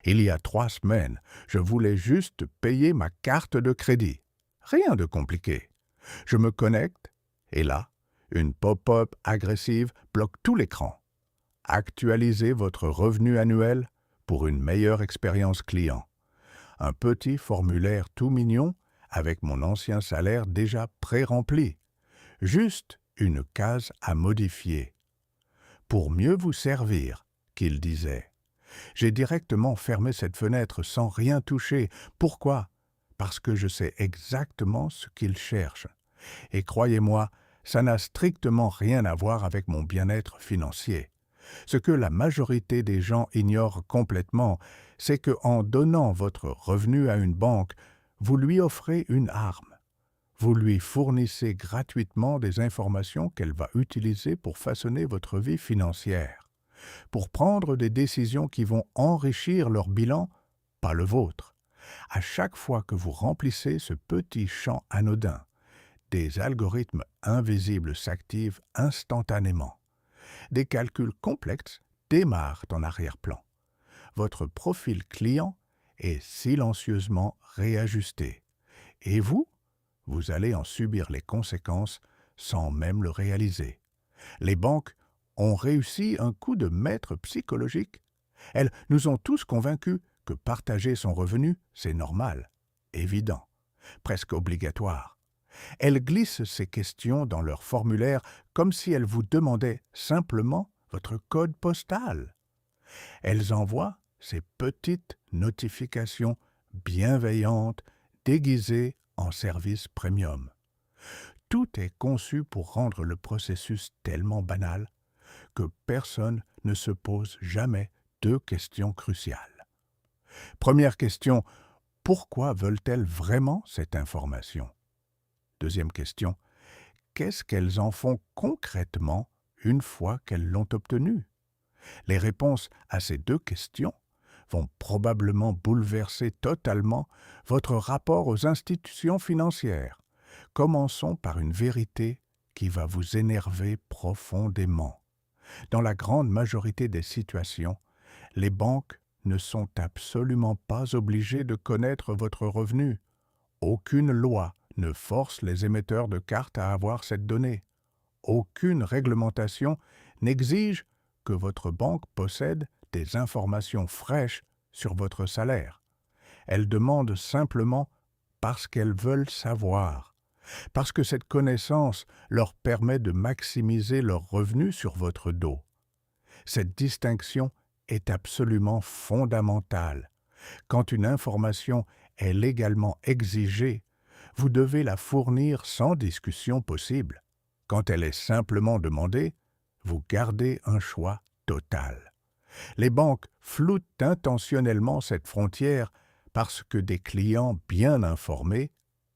Il y a 3 semaines, je voulais juste payer ma carte de crédit. Rien de compliqué. Je me connecte et là, une pop-up agressive bloque tout l'écran. Actualisez votre revenu annuel pour une meilleure expérience client. Un petit formulaire tout mignon avec mon ancien salaire déjà pré-rempli. Juste une case à modifier. Pour mieux vous servir, qu'il disait. J'ai directement fermé cette fenêtre sans rien toucher. Pourquoi? Parce que je sais exactement ce qu'il cherche. Et croyez-moi, ça n'a strictement rien à voir avec mon bien-être financier. Ce que la majorité des gens ignorent complètement, c'est qu'en donnant votre revenu à une banque, vous lui offrez une arme. Vous lui fournissez gratuitement des informations qu'elle va utiliser pour façonner votre vie financière, pour prendre des décisions qui vont enrichir leur bilan, pas le vôtre. À chaque fois que vous remplissez ce petit champ anodin, des algorithmes invisibles s'activent instantanément. Des calculs complexes démarrent en arrière-plan. Votre profil client est silencieusement réajusté. Et vous allez en subir les conséquences sans même le réaliser. Les banques ont réussi un coup de maître psychologique. Elles nous ont tous convaincus que partager son revenu, c'est normal, évident, presque obligatoire. Elles glissent ces questions dans leur formulaire comme si elles vous demandaient simplement votre code postal. Elles envoient ces petites notifications bienveillantes déguisées en service premium. Tout est conçu pour rendre le processus tellement banal que personne ne se pose jamais 2 questions cruciales. Première question, pourquoi veulent-elles vraiment cette information? Deuxième question, qu'est-ce qu'elles en font concrètement une fois qu'elles l'ont obtenue? Les réponses à ces 2 questions vont probablement bouleverser totalement votre rapport aux institutions financières. Commençons par une vérité qui va vous énerver profondément. Dans la grande majorité des situations, les banques ne sont absolument pas obligées de connaître votre revenu. Aucune loi ne force les émetteurs de cartes à avoir cette donnée. Aucune réglementation n'exige que votre banque possède des informations fraîches sur votre salaire. Elles demandent simplement parce qu'elles veulent savoir, parce que cette connaissance leur permet de maximiser leurs revenus sur votre dos. Cette distinction est absolument fondamentale. Quand une information est légalement exigée, vous devez la fournir sans discussion possible. Quand elle est simplement demandée, vous gardez un choix total. Les banques floutent intentionnellement cette frontière parce que des clients bien informés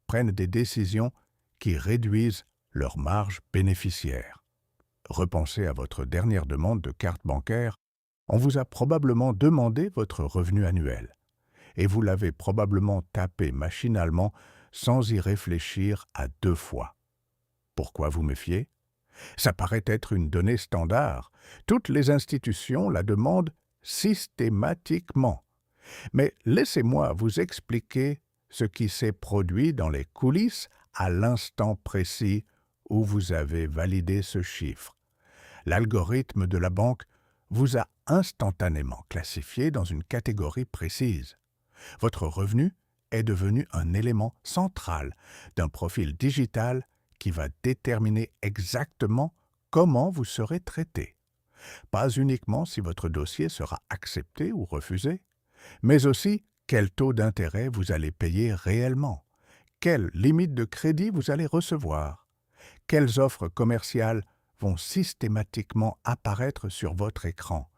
prennent des décisions qui réduisent leur marge bénéficiaire. Repensez à votre dernière demande de carte bancaire. On vous a probablement demandé votre revenu annuel et vous l'avez probablement tapé machinalement sans y réfléchir à 2 fois. Pourquoi vous méfier? Ça paraît être une donnée standard. Toutes les institutions la demandent systématiquement. Mais laissez-moi vous expliquer ce qui s'est produit dans les coulisses à l'instant précis où vous avez validé ce chiffre. L'algorithme de la banque vous a instantanément classifié dans une catégorie précise. Votre revenu est devenu un élément central d'un profil digital qui va déterminer exactement comment vous serez traité. Pas uniquement si votre dossier sera accepté ou refusé, mais aussi quel taux d'intérêt vous allez payer réellement, quelle limite de crédit vous allez recevoir, quelles offres commerciales vont systématiquement apparaître sur votre écran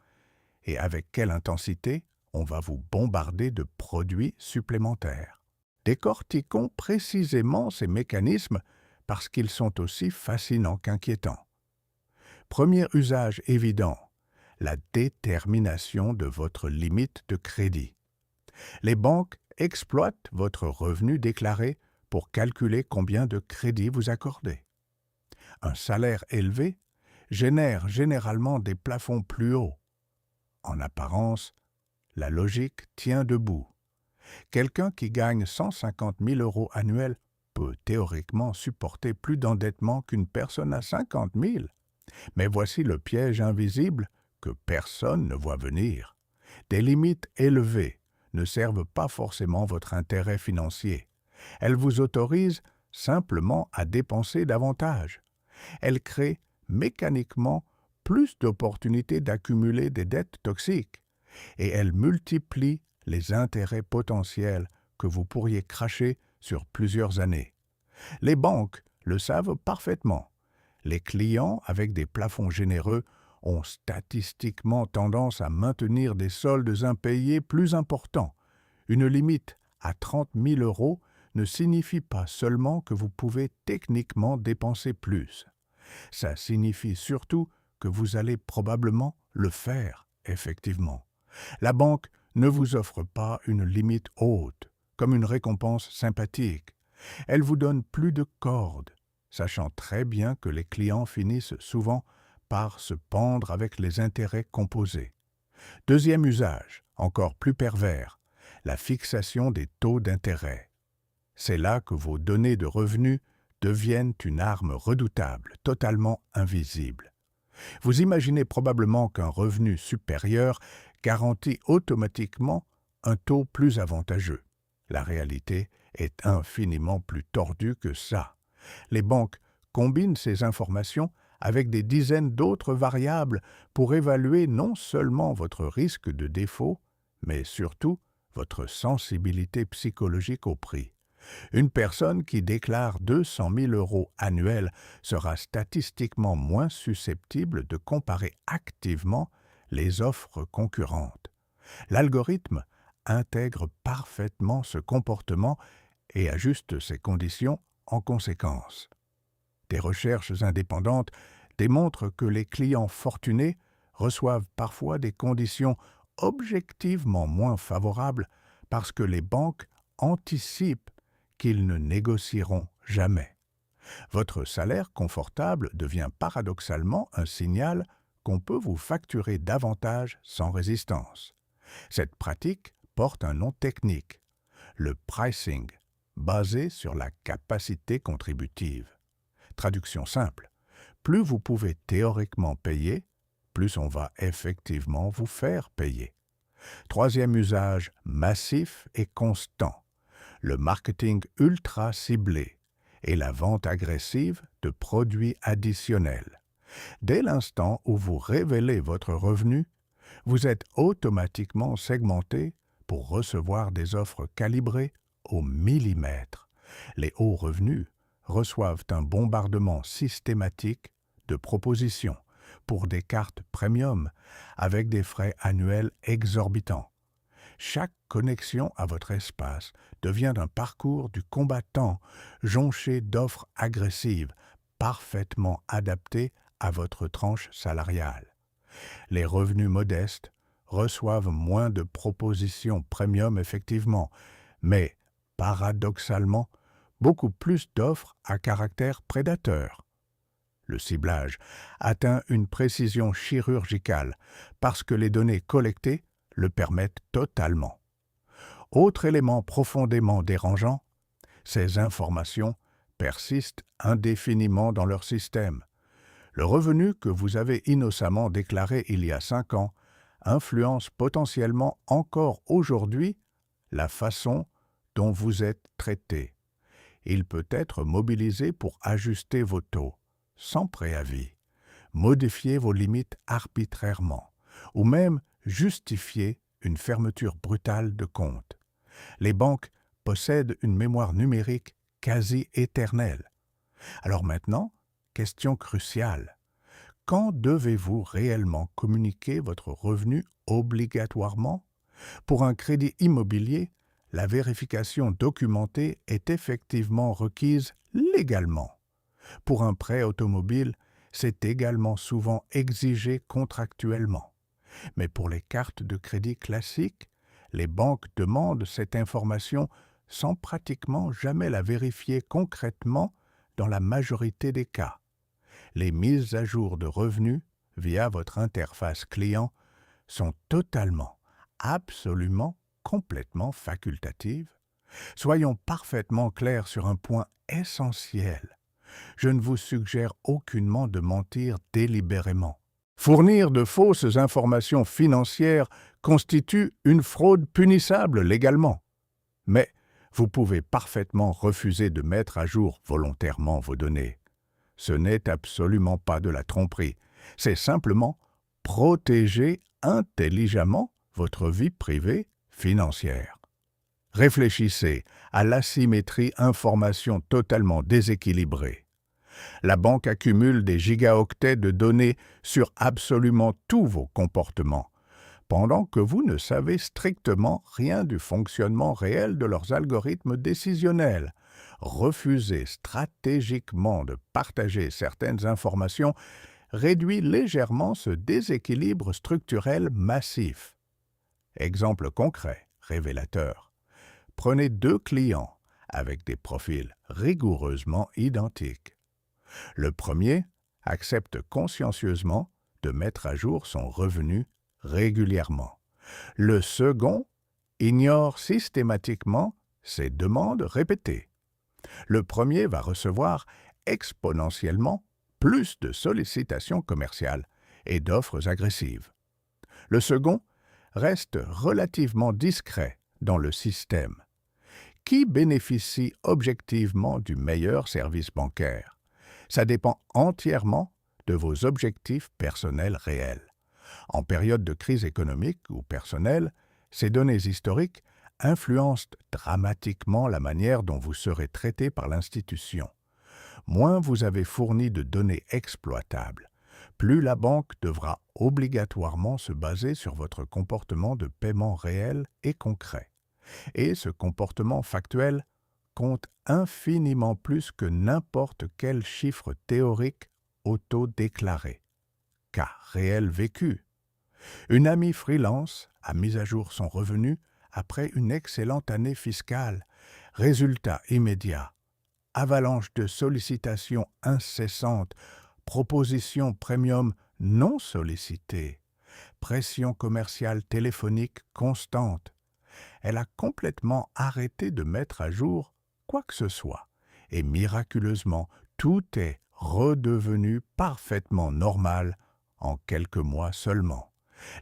et avec quelle intensité on va vous bombarder de produits supplémentaires. Décortiquons précisément ces mécanismes parce qu'ils sont aussi fascinants qu'inquiétants. Premier usage évident, la détermination de votre limite de crédit. Les banques exploitent votre revenu déclaré pour calculer combien de crédit vous accordez. Un salaire élevé génère généralement des plafonds plus hauts. En apparence, la logique tient debout. Quelqu'un qui gagne 150 000 € annuels peut théoriquement supporter plus d'endettement qu'une personne à 50 000. Mais voici le piège invisible que personne ne voit venir. Des limites élevées ne servent pas forcément votre intérêt financier. Elles vous autorisent simplement à dépenser davantage. Elles créent mécaniquement plus d'opportunités d'accumuler des dettes toxiques et elles multiplient les intérêts potentiels que vous pourriez cracher sur plusieurs années. Les banques le savent parfaitement. Les clients avec des plafonds généreux ont statistiquement tendance à maintenir des soldes impayés plus importants. Une limite à 30 000 € ne signifie pas seulement que vous pouvez techniquement dépenser plus. Ça signifie surtout que vous allez probablement le faire, effectivement. La banque ne vous offre pas une limite haute, comme une récompense sympathique. Elle vous donne plus de cordes, sachant très bien que les clients finissent souvent par se pendre avec les intérêts composés. Deuxième usage, encore plus pervers, la fixation des taux d'intérêt. C'est là que vos données de revenus deviennent une arme redoutable, totalement invisible. Vous imaginez probablement qu'un revenu supérieur garantit automatiquement un taux plus avantageux. La réalité est infiniment plus tordue que ça. Les banques combinent ces informations avec des dizaines d'autres variables pour évaluer non seulement votre risque de défaut, mais surtout votre sensibilité psychologique au prix. Une personne qui déclare 200 000 € annuels sera statistiquement moins susceptible de comparer activement les offres concurrentes. L'algorithme intègre parfaitement ce comportement et ajuste ses conditions en conséquence. Des recherches indépendantes démontrent que les clients fortunés reçoivent parfois des conditions objectivement moins favorables parce que les banques anticipent qu'ils ne négocieront jamais. Votre salaire confortable devient paradoxalement un signal qu'on peut vous facturer davantage sans résistance. Cette pratique porte un nom technique, le pricing, basé sur la capacité contributive. Traduction simple, plus vous pouvez théoriquement payer, plus on va effectivement vous faire payer. Troisième usage massif et constant, le marketing ultra ciblé et la vente agressive de produits additionnels. Dès l'instant où vous révélez votre revenu, vous êtes automatiquement segmenté pour recevoir des offres calibrées au millimètre. Les hauts revenus reçoivent un bombardement systématique de propositions pour des cartes premium avec des frais annuels exorbitants. Chaque connexion à votre espace devient un parcours du combattant jonché d'offres agressives, parfaitement adaptées à votre tranche salariale. Les revenus modestes reçoivent moins de propositions premium effectivement, mais paradoxalement, beaucoup plus d'offres à caractère prédateur. Le ciblage atteint une précision chirurgicale parce que les données collectées le permettent totalement. Autre élément profondément dérangeant, ces informations persistent indéfiniment dans leur système. Le revenu que vous avez innocemment déclaré il y a 5 ans influence potentiellement encore aujourd'hui la façon dont vous êtes traité. Il peut être mobilisé pour ajuster vos taux, sans préavis, modifier vos limites arbitrairement, ou même justifier une fermeture brutale de compte. Les banques possèdent une mémoire numérique quasi éternelle. Alors maintenant, question cruciale. Quand devez-vous réellement communiquer votre revenu obligatoirement? Pour un crédit immobilier, la vérification documentée est effectivement requise légalement. Pour un prêt automobile, c'est également souvent exigé contractuellement. Mais pour les cartes de crédit classiques, les banques demandent cette information sans pratiquement jamais la vérifier concrètement dans la majorité des cas. Les mises à jour de revenus via votre interface client sont totalement, absolument, complètement facultative? Soyons parfaitement clairs sur un point essentiel. Je ne vous suggère aucunement de mentir délibérément. Fournir de fausses informations financières constitue une fraude punissable légalement. Mais vous pouvez parfaitement refuser de mettre à jour volontairement vos données. Ce n'est absolument pas de la tromperie, c'est simplement protéger intelligemment votre vie privée financière. Réfléchissez à l'asymétrie information totalement déséquilibrée. La banque accumule des gigaoctets de données sur absolument tous vos comportements, pendant que vous ne savez strictement rien du fonctionnement réel de leurs algorithmes décisionnels. Refuser stratégiquement de partager certaines informations réduit légèrement ce déséquilibre structurel massif. Exemple concret, révélateur. Prenez 2 clients avec des profils rigoureusement identiques. Le premier accepte consciencieusement de mettre à jour son revenu régulièrement. Le second ignore systématiquement ses demandes répétées. Le premier va recevoir exponentiellement plus de sollicitations commerciales et d'offres agressives. Le second reste relativement discret dans le système. Qui bénéficie objectivement du meilleur service bancaire? Ça dépend entièrement de vos objectifs personnels réels. En période de crise économique ou personnelle, ces données historiques influencent dramatiquement la manière dont vous serez traité par l'institution. Moins vous avez fourni de données exploitables, plus la banque devra obligatoirement se baser sur votre comportement de paiement réel et concret. Et ce comportement factuel compte infiniment plus que n'importe quel chiffre théorique auto-déclaré. Cas réel vécu. Une amie freelance a mis à jour son revenu après une excellente année fiscale. Résultat immédiat. Avalanche de sollicitations incessantes, propositions premium non sollicitées, pression commerciale téléphonique constante. Elle a complètement arrêté de mettre à jour quoi que ce soit, et miraculeusement, tout est redevenu parfaitement normal en quelques mois seulement.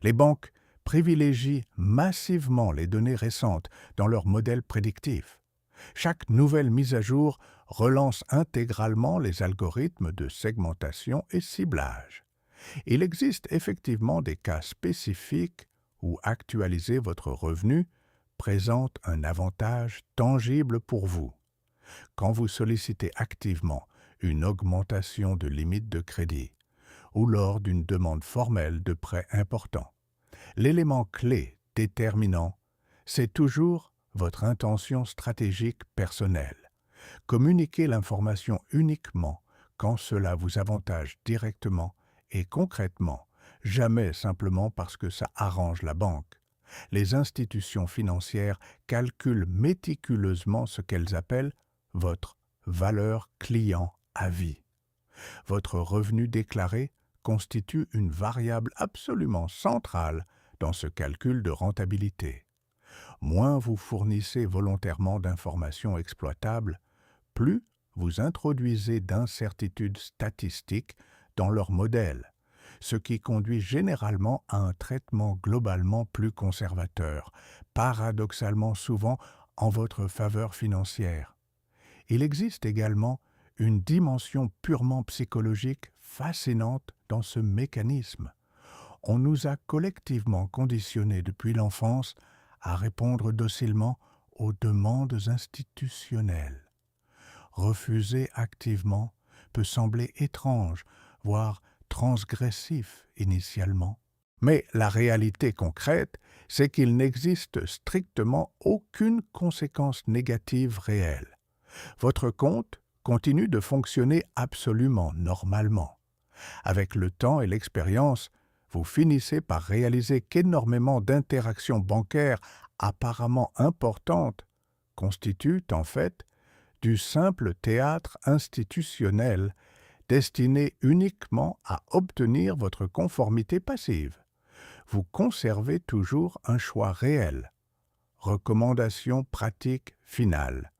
Les banques privilégient massivement les données récentes dans leur modèle prédictif. Chaque nouvelle mise à jour relance intégralement les algorithmes de segmentation et ciblage. Il existe effectivement des cas spécifiques où actualiser votre revenu présente un avantage tangible pour vous. Quand vous sollicitez activement une augmentation de limite de crédit ou lors d'une demande formelle de prêt important, l'élément clé déterminant, c'est toujours votre intention stratégique personnelle. Communiquez l'information uniquement quand cela vous avantage directement et concrètement, jamais simplement parce que ça arrange la banque. Les institutions financières calculent méticuleusement ce qu'elles appellent votre valeur client à vie. Votre revenu déclaré constitue une variable absolument centrale dans ce calcul de rentabilité. Moins vous fournissez volontairement d'informations exploitables, plus vous introduisez d'incertitudes statistiques dans leur modèle, ce qui conduit généralement à un traitement globalement plus conservateur, paradoxalement souvent en votre faveur financière. Il existe également une dimension purement psychologique fascinante dans ce mécanisme. On nous a collectivement conditionnés depuis l'enfance à répondre docilement aux demandes institutionnelles. Refuser activement peut sembler étrange, voire transgressif initialement. Mais la réalité concrète, c'est qu'il n'existe strictement aucune conséquence négative réelle. Votre compte continue de fonctionner absolument normalement. Avec le temps et l'expérience, vous finissez par réaliser qu'énormément d'interactions bancaires apparemment importantes constituent en fait du simple théâtre institutionnel destiné uniquement à obtenir votre conformité passive. vous conservez toujours un choix réel. Recommandation pratique finale.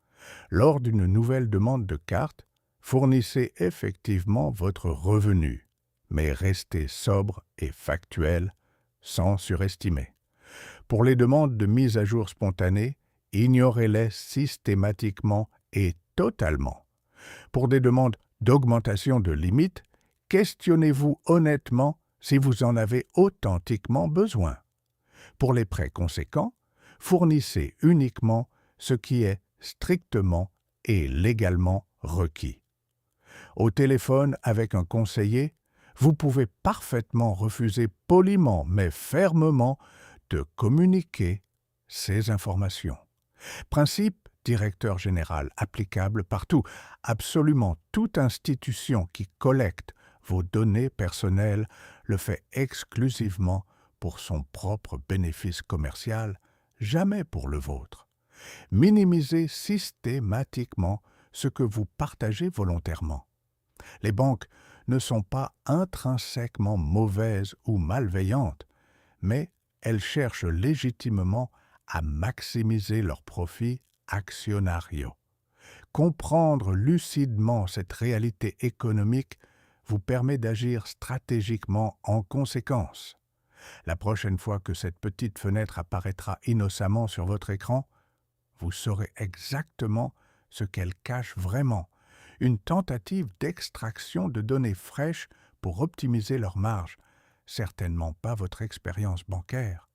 Lors d'une nouvelle demande de carte, fournissez effectivement votre revenu, mais restez sobre et factuel, sans surestimer. Pour les demandes de mise à jour spontanée, ignorez-les systématiquement et totalement. Pour des demandes d'augmentation de limite, questionnez-vous honnêtement si vous en avez authentiquement besoin. Pour les prêts conséquents, fournissez uniquement ce qui est strictement et légalement requis. Au téléphone avec un conseiller, vous pouvez parfaitement refuser poliment mais fermement de communiquer ces informations. Principe directeur général applicable partout. Absolument toute institution qui collecte vos données personnelles le fait exclusivement pour son propre bénéfice commercial, jamais pour le vôtre. Minimisez systématiquement ce que vous partagez volontairement. Les banques ne sont pas intrinsèquement mauvaises ou malveillantes, mais elles cherchent légitimement à maximiser leurs profits actionnariaux. Comprendre lucidement cette réalité économique vous permet d'agir stratégiquement en conséquence. La prochaine fois que cette petite fenêtre apparaîtra innocemment sur votre écran, vous saurez exactement ce qu'elle cache vraiment, une tentative d'extraction de données fraîches pour optimiser leur marge, certainement pas votre expérience bancaire.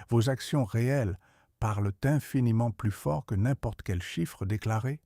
Vos actions réelles parlent infiniment plus fort que n'importe quel chiffre déclaré.